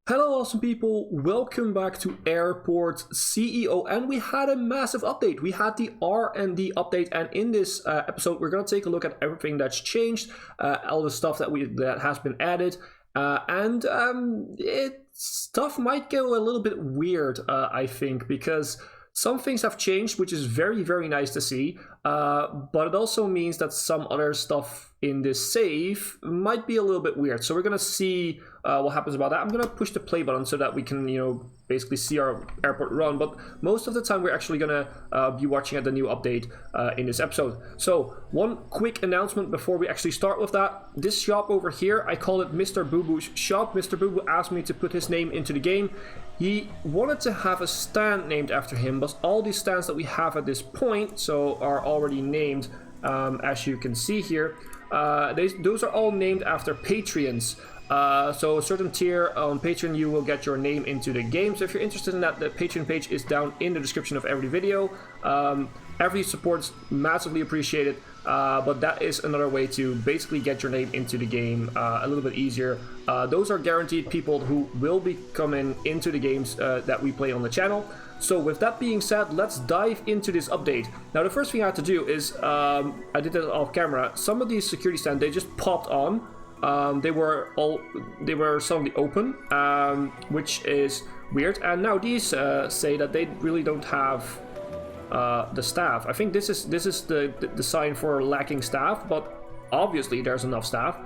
Hello awesome people, welcome back to Airport CEO, and we had a massive update. We had the R&D update, and in this episode we're going to take a look at everything that's changed, all the stuff that has been added, and stuff might go a little bit weird, I think, because some things have changed, which is very nice to see, but it also means that some other stuff in this save might be a little bit weird. So we're going to see what happens about that. I'm going to push the play button so that we can, basically see our airport run. But most of the time, we're actually going to be watching at the new update in this episode. So one quick announcement before we actually start with that. This shop over here, I call it Mr. Boo Boo's shop. Mr. Boo Boo asked me to put his name into the game. He wanted to have a stand named after him, but all these stands that we have at this point are already named, as you can see here. Those are all named after Patreons. So a certain tier on Patreon, you will get your name into the game. So if you're interested in that, the Patreon page is down in the description of every video. Every support's massively appreciated, but that is another way to basically get your name into the game a little bit easier. Those are guaranteed people who will be coming into the games that we play on the channel. So with that being said, let's dive into this update. Now the first thing I had to do is, I did it off camera, some of these security stands, they just popped on. They were suddenly open, which is weird. And now these say that they really don't have the staff. I think this is the sign for lacking staff, but obviously there's enough staff.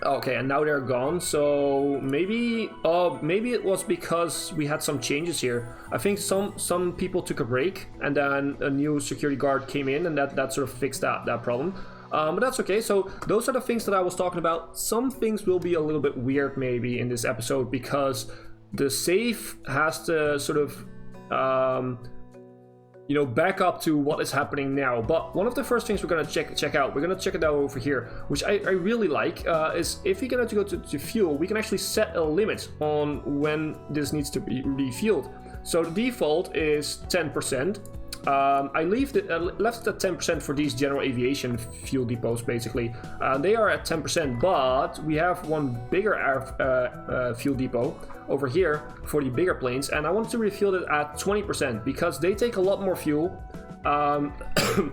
Okay, and now they're gone. So maybe it was because we had some changes here. I think some people took a break, and then a new security guard came in, and that sort of fixed that problem. But that's okay. So those are the things that I was talking about. Some things will be a little bit weird maybe in this episode because the save has to sort of back up to what is happening now. But one of the first things we're going to check out, we're going to check it out over here, which I really like, is if we're going to go to fuel, we can actually set a limit on when this needs to be refueled. So the default is 10%. I left it at 10% for these general aviation fuel depots, basically. They are at 10%, but we have one bigger fuel depot over here for the bigger planes, and I want to refuel it at 20% because they take a lot more fuel.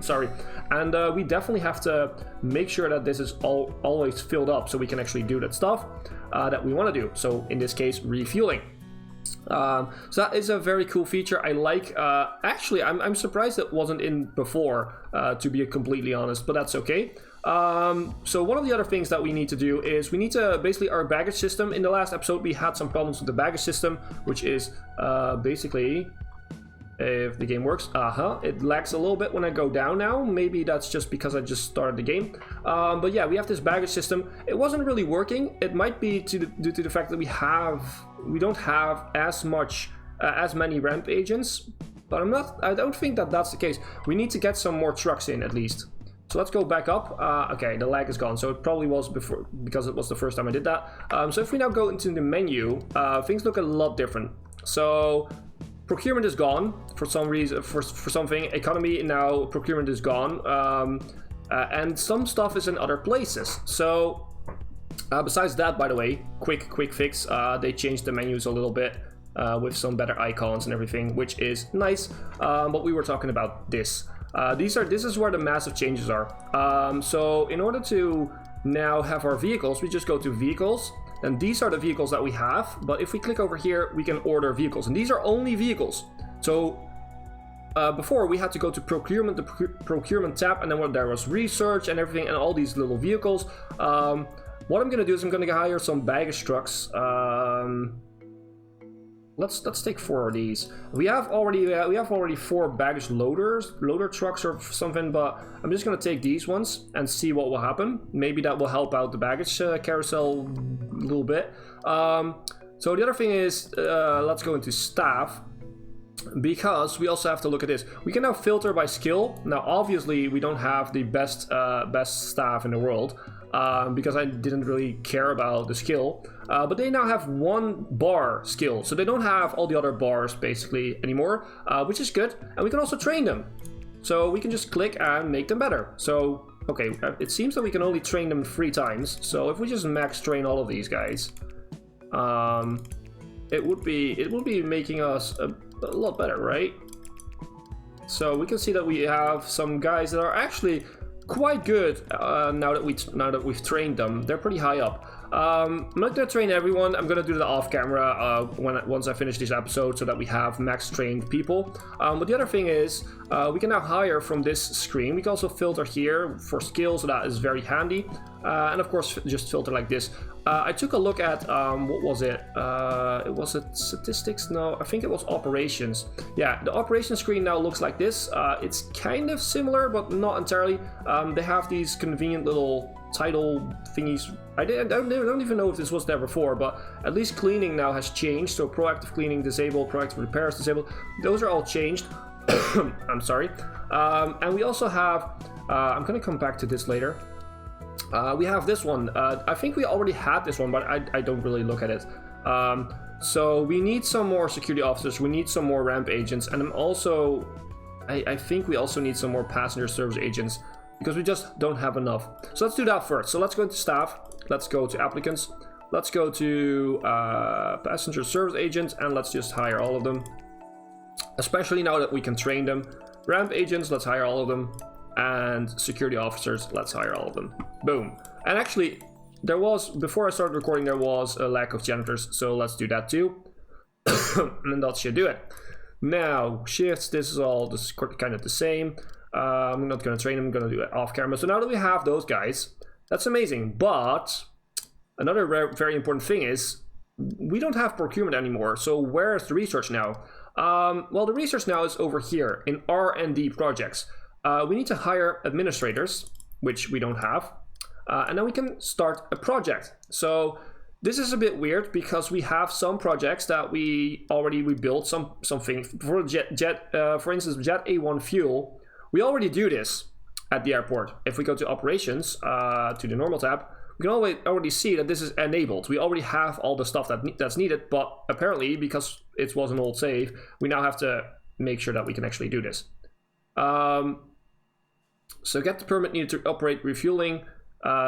Sorry, and we definitely have to make sure that this is always filled up so we can actually do that stuff that we want to do. So in this case, refueling. So that is a very cool feature. I like. Actually, I'm surprised it wasn't in before, to be completely honest, but that's okay. So one of the other things that we need to do is we need to basically our baggage system. In the last episode, we had some problems with the baggage system, which is basically, if the game works, it lags a little bit when I go down now. Maybe that's just because I just started the game. But yeah, we have this baggage system. It wasn't really working. It might be due to the fact that we don't have as many ramp agents, but I don't think that that's the case. We need to get some more trucks in at least. So let's go back up. Okay, the lag is gone. So it probably was before because it was the first time I did that. So if we now go into the menu, things look a lot different. So procurement is gone for some reason, for something. Economy, now procurement is gone. And some stuff is in other places. So besides that, by the way, quick fix. They changed the menus a little bit with some better icons and everything, which is nice. But we were talking about this. This is where the massive changes are. So in order to now have our vehicles, we just go to vehicles. And these are the vehicles that we have, but if we click over here, we can order vehicles, and these are only vehicles. So before we had to go to procurement, the procurement tab, and then there was research and everything, and all these little vehicles. What I'm gonna do is I'm gonna hire some baggage trucks. Let's take 4 of these. We have already 4 baggage loader trucks or something, but I'm just gonna take these ones and see what will happen. Maybe that will help out the baggage carousel a little bit. So the other thing is, let's go into staff, because we also have to look at this. We can now filter by skill. Now obviously we don't have the best staff in the world, because I didn't really care about the skill. But they now have 1 bar skill, so they don't have all the other bars basically anymore, which is good. And we can also train them, so we can just click and make them better. So okay, it seems that we can only train them 3 times. So if we just max train all of these guys, it would be making us a lot better, right? So we can see that we have some guys that are actually quite good now that we've trained them. They're pretty high up. I'm not gonna train everyone. I'm gonna do that off camera once I finish this episode, so that we have max trained people. But the other thing is, we can now hire from this screen. We can also filter here for skills, so that is very handy. And of course, just filter like this. I took a look at what was it? Was it statistics? No, I think it was operations. Yeah, the operations screen now looks like this. It's kind of similar, but not entirely. They have these convenient little title thingies. I don't even know if this was there before, but at least cleaning now has changed. So proactive cleaning disabled, proactive repairs disabled. Those are all changed. I'm sorry. And we also have, I'm gonna come back to this later. We have this one. I think we already had this one, but I don't really look at it. So we need some more security officers. We need some more ramp agents, and I think we also need some more passenger service agents, because we just don't have enough. So let's do that first. So let's go to staff. Let's go to applicants. Let's go to passenger service agents, and let's just hire all of them. Especially now that we can train them. Ramp agents, let's hire all of them. And security officers, let's hire all of them. Boom. And actually, before I started recording, there was a lack of janitors, so let's do that too. And that should do it. Now, shifts, this is kind of the same. I'm not going to train them, I'm going to do it off camera. So now that we have those guys, that's amazing. But another very important thing is, we don't have procurement anymore. So where's the research now? Well, the research now is over here in R&D projects. We need to hire administrators, which we don't have, and then we can start a project. So this is a bit weird, because we have some projects that we built something for for instance, Jet A1 fuel. We already do this at the airport. If we go to operations, to the normal tab, we can already see that this is enabled. We already have all the stuff that's needed, but apparently, because it was an old save, we now have to make sure that we can actually do this. So get the permit needed to operate refueling.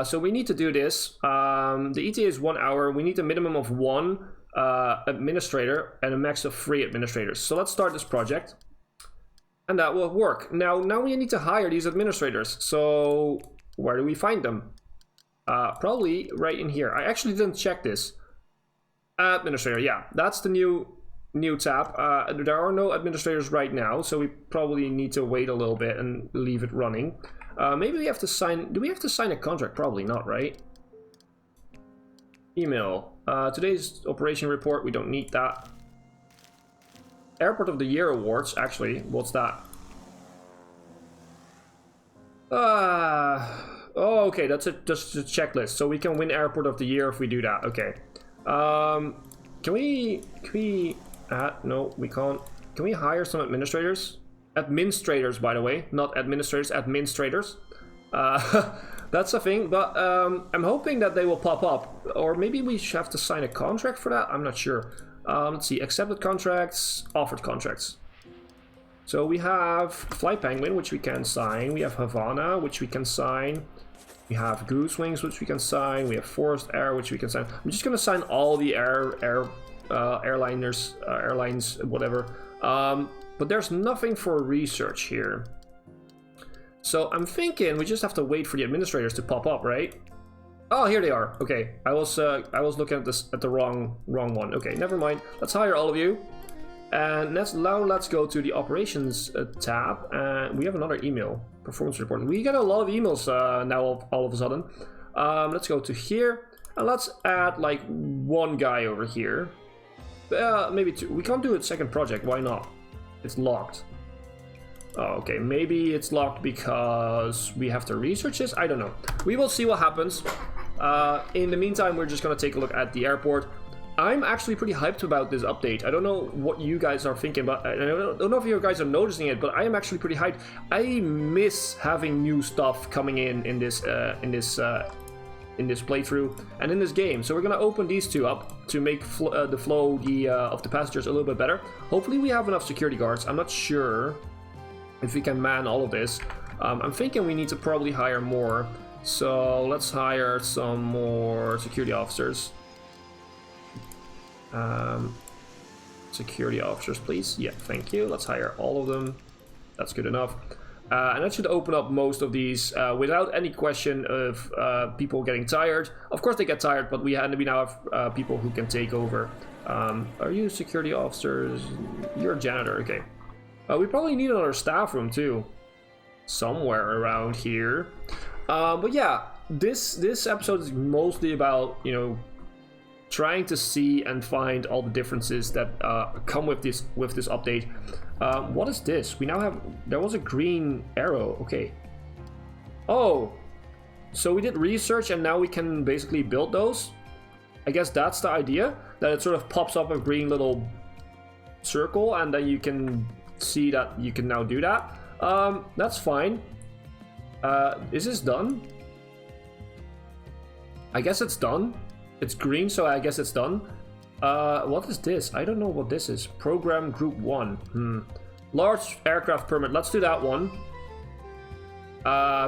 So we need to do this. The ETA is 1 hour. We need a minimum of 1 administrator and a max of 3 administrators. So let's start this project. And that will work. Now we need to hire these administrators. So where do we find them? Probably right in here. I actually didn't check this. Administrator, yeah. That's the new tab. There are no administrators right now, so we probably need to wait a little bit and leave it running. Maybe we have to sign. Do we have to sign a contract? Probably not, right? Email. Today's operation report. We don't need that. Airport of the Year awards. Actually, what's that? Oh, okay. That's just a checklist. So we can win Airport of the Year if we do that. Okay. Can we? No, we can't. Can we hire some administrators? Administrators, by the way, not administrators, administrators. That's a thing, but I'm hoping that they will pop up. Or maybe we should have to sign a contract for that? I'm not sure. Let's see, accepted contracts, offered contracts. So we have Fly Penguin, which we can sign. We have Havana, which we can sign. We have Goose Wings, which we can sign. We have Forest Air, which we can sign. I'm just going to sign all the airliners, airlines, whatever. But there's nothing for research here. So I'm thinking we just have to wait for the administrators to pop up, right? Oh, here they are. Okay, I was looking at this at the wrong one. Okay, never mind. Let's hire all of you. And let's go to the operations tab. And we have another email, performance report. We get a lot of emails now all of a sudden. Let's go to here. And let's add like 1 guy over here. Maybe 2. We can't do a second project. Why not? It's locked. Oh, okay, maybe it's locked because we have to research this? I don't know. We will see what happens. In the meantime, we're just going to take a look at the airport. I'm actually pretty hyped about this update. I don't know what you guys are thinking, but I don't know if you guys are noticing it, but I am actually pretty hyped. I miss having new stuff coming in this playthrough and in this game. So we're gonna open these 2 up to make the flow of the passengers a little bit better. Hopefully we have enough security guards. I'm not sure if we can man all of this. I'm thinking we need to probably hire more. So let's hire some more security officers. Security officers, please. Yeah, thank you. Let's hire all of them. That's good enough. And that should open up most of these without any question of people getting tired. Of course they get tired, but we now have people who can take over. Are you security officers? You're a janitor, okay. We probably need another staff room too. Somewhere around here. But yeah, this episode is mostly about, you know, trying to see and find all the differences that come with this update. What is this? We now have... There was a green arrow. Okay. Oh. So we did research and now we can basically build those? I guess that's the idea. That it sort of pops up a green little circle and then you can see that you can now do that. That's fine. Is this done? I guess it's done. It's green, so I guess it's done. What is this? I don't know what this is. Program Group 1. Large aircraft permit. Let's do that one.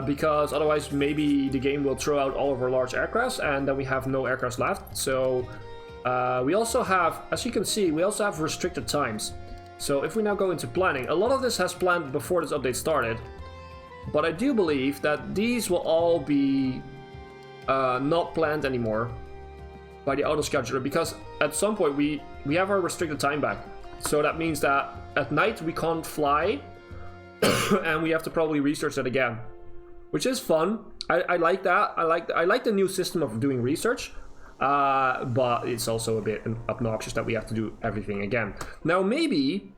Because otherwise maybe the game will throw out all of our large aircrafts and then we have no aircrafts left. So we also have, as you can see, we also have restricted times. So if we now go into planning, a lot of this has planned before this update started. But I do believe that these will all be not planned anymore by the auto scheduler, because at some point we have our restricted time back. So that means that at night we can't fly and we have to probably research that again, which is fun. I like that. I like the new system of doing research, but it's also a bit obnoxious that we have to do everything again. Now maybe,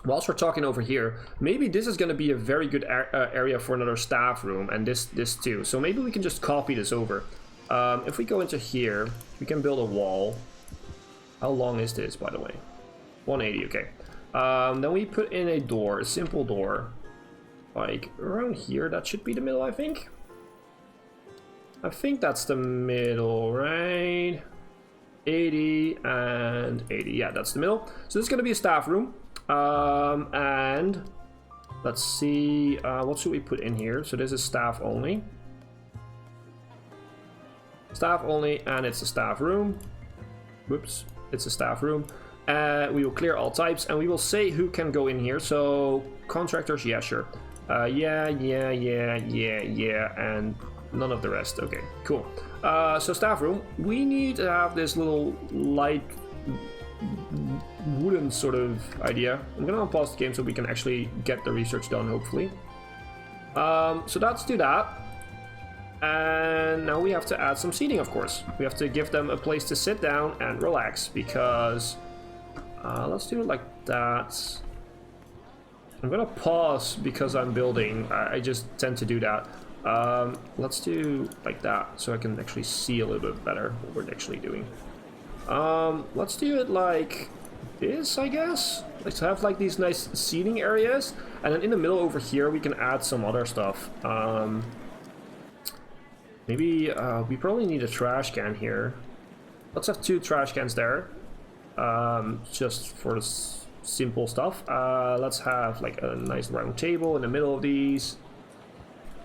whilst we're talking over here, maybe this is going to be a very good area for another staff room, and this too. So maybe we can just copy this over. If we go into here, we can build a wall. How long is this, by the way? 180, okay. Then we put in a door, a simple door. Like, around here, that should be the middle, I think. I think that's the middle, right? 80 and 80, yeah, that's the middle. So this is going to be a staff room. And let's see, what should we put in here? So this is staff only. Staff only, and it's a staff room. Whoops, it's a staff room. We will clear all types, and we will say who can go in here. So contractors, yeah, sure. Yeah, and none of the rest. Okay, cool. So staff room, we need to have this little light wooden sort of idea. I'm gonna unpause the game so we can actually get the research done, hopefully. So let's do that. And now we have to add some seating, of course. We have to give them a place to sit down and relax, because let's do it like that. I'm gonna pause because I'm building. I just tend to do that. Let's do like that so I can actually see a little bit better what we're actually doing. Let's do it like this, I guess. Let's have like these nice seating areas, and then in the middle over here we can add some other stuff. Maybe we probably need a trash can here. Let's have 2 trash cans there, just for the simple stuff. Let's have like a nice round table in the middle of these,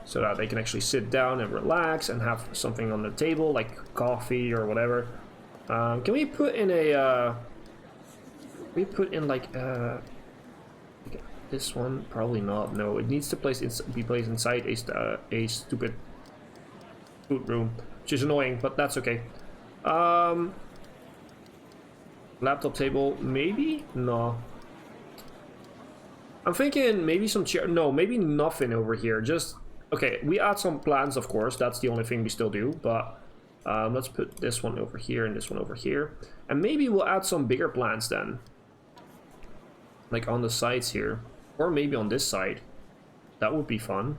so that they can actually sit down and relax and have something on the table, like coffee or whatever. Can we put in a... we put in like this one? Probably not. No, it needs to be placed inside a stupid food room, which is annoying, but that's okay. Laptop table, maybe? No. I'm thinking maybe some chair. No, maybe nothing over here. Just, okay, we add some plants, of course. That's the only thing we still do, but let's put this one over here and this one over here. And maybe we'll add some bigger plants then. Like on the sides here. Or maybe on this side. That would be fun.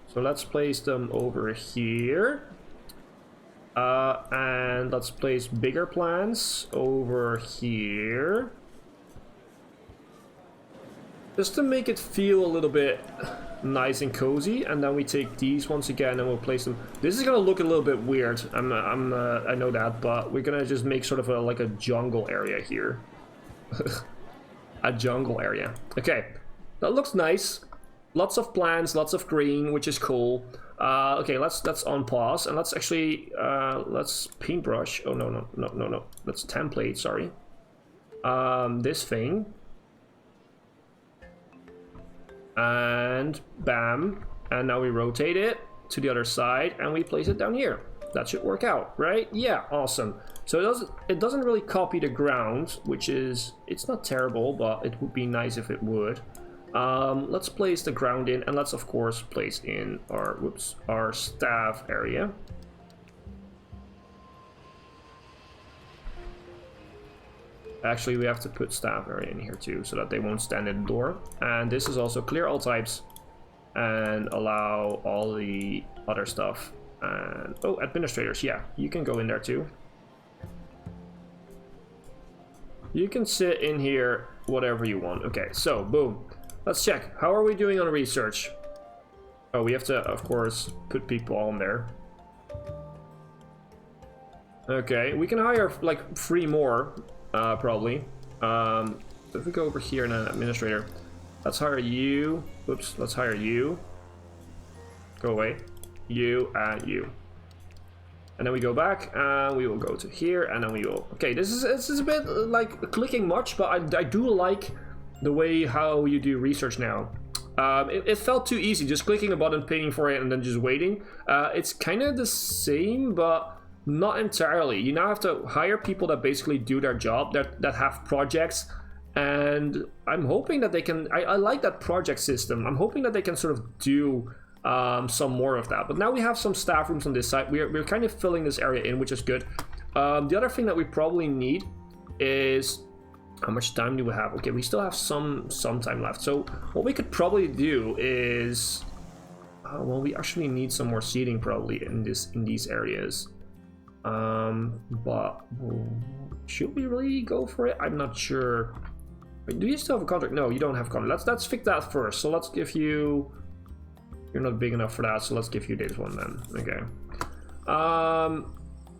So let's place them over here. And let's place bigger plants over here. Just to make it feel a little bit nice and cozy. And then we take these once again and we'll place them. This is gonna look a little bit weird. I know that, but we're gonna just make sort of like a jungle area here. A jungle area. Okay, that looks nice. Lots of plants, lots of green, which is cool. Okay, that's on pause, and let's actually let's paintbrush. Oh no, that's template. Sorry. This thing, and bam, and now we rotate it to the other side, and we place it down here. That should work out, right? Yeah, awesome. So it doesn't really copy the ground, which is, it's not terrible, but it would be nice if it would. Let's place the ground in, and let's of course place in our staff area. Actually, we have to put staff area in here too, so that they won't stand at the door. And this is also clear all types and allow all the other stuff. And oh, administrators, yeah, you can go in there too. You can sit in here whatever you want. Okay, so boom. Let's check. How are we doing on research? Oh, we have to, of course, put people on there. Okay, we can hire like 3 more, probably. If we go over here and an administrator, let's hire you. Oops, let's hire you. Go away. You and you. And then we go back, and we will go to here, and then we will. Okay, this is a bit like clicking much, but I do like the way how you do research now. It felt too easy, just clicking a button, paying for it, and then just waiting. It's kind of the same, but not entirely. You now have to hire people that basically do their job, that have projects, and I'm hoping that they can. I like that project system. I'm hoping that they can sort of do some more of that. But now we have some staff rooms on this side. We're kind of filling this area in, which is good. The other thing that we probably need is, how much time do we have? Okay, we still have some time left. So what we could probably do is, well, we actually need some more seating probably in these areas. But should we really go for it? I'm not sure. Wait, do you still have a contract? No, you don't have a contract. Let's fix that first. So let's give you. You're not big enough for that, so let's give you this one then. Okay.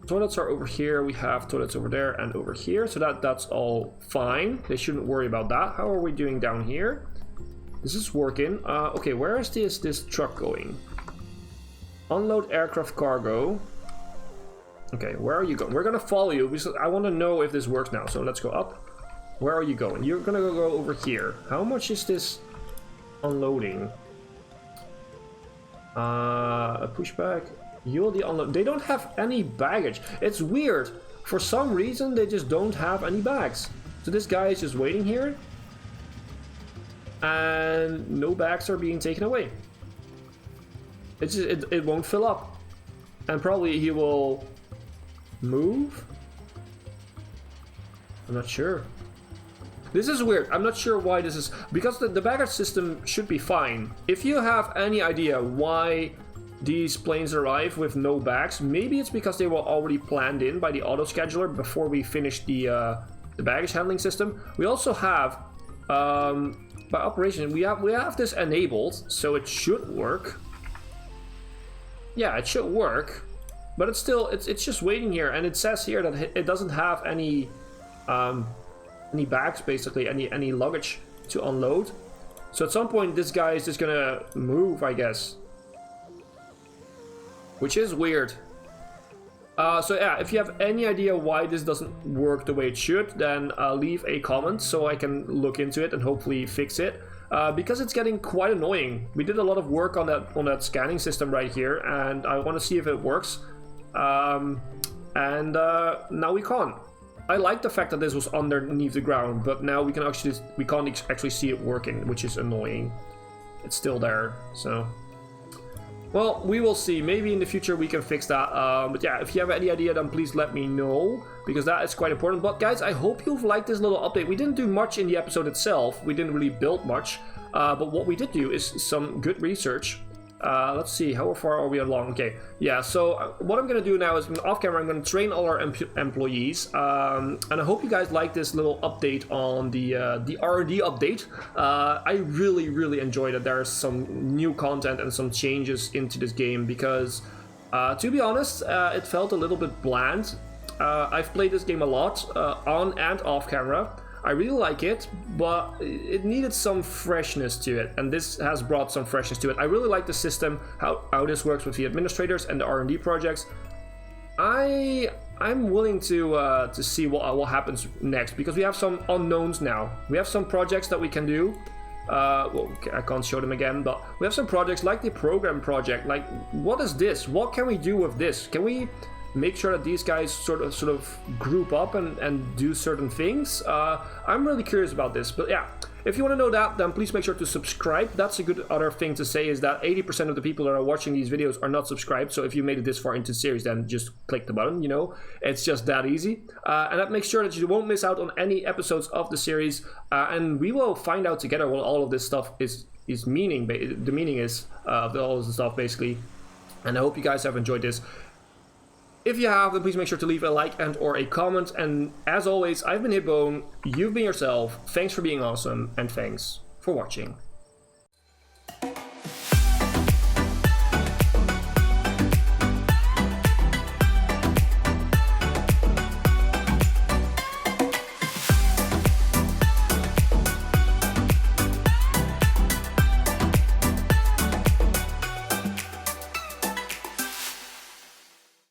Toilets are over here. We have toilets over there and over here, so that's all fine. They shouldn't worry about that. How are we doing down here? This is working. Okay, where is this truck going? Unload aircraft cargo. Okay, where are you going? We're gonna follow you because I want to know if this works now. So let's go up. Where are you going? You're gonna go over here. How much is this unloading? A pushback. You'll the unload. They don't have any baggage. It's weird. For some reason, they just don't have any bags. So this guy is just waiting here, and no bags are being taken away. It's just, it won't fill up, and probably he will move. I'm not sure. This is weird. I'm not sure why this is, because the baggage system should be fine. If you have any idea why these planes arrive with no bags, maybe it's because they were already planned in by the auto scheduler before we finished the baggage handling system. We also have, by operation, we have this enabled, so it should work. Yeah, it should work, but it's still it's just waiting here, and it says here that it doesn't have any bags, basically, any luggage to unload. So at some point this guy is just gonna move, I guess, which is weird. So yeah, if you have any idea why this doesn't work the way it should, then leave a comment so I can look into it and hopefully fix it, because it's getting quite annoying. We did a lot of work on that scanning system right here, and I want to see if it works, and now we can't. I like the fact that this was underneath the ground, but now we can't actually see it working, which is annoying. It's still there, so. Well, we will see. Maybe in the future we can fix that. But yeah, if you have any idea, then please let me know, because that is quite important. But guys, I hope you've liked this little update. We didn't do much in the episode itself. We didn't really build much. But what we did do is some good research. Let's see, how far are we along? Okay, yeah, so what I'm going to do now is, off camera, I'm going to train all our employees. And I hope you guys like this little update on the R&D update. I really, really enjoyed it. There's some new content and some changes into this game because, to be honest, it felt a little bit bland. I've played this game a lot, on and off camera. I really like it, but it needed some freshness to it, and this has brought some freshness to it. I really like the system, how this works with the administrators and the R&D projects. I'm willing to see what happens next, because we have some unknowns now. We have some projects that we can do. Well, I can't show them again, but we have some projects like the program project. Like, what is this? What can we do with this? Can we make sure that these guys sort of group up and do certain things? I'm really curious about this, but yeah. If you want to know that, then please make sure to subscribe. That's a good other thing to say, is that 80% of the people that are watching these videos are not subscribed. So if you made it this far into the series, then just click the button, you know. It's just that easy. And that makes sure that you won't miss out on any episodes of the series. And we will find out together what all of this stuff is meaning. The meaning is of all of the stuff, basically. And I hope you guys have enjoyed this. If you have, then please make sure to leave a like and or a comment. And as always, I've been Hipbone, you've been yourself, thanks for being awesome, and thanks for watching.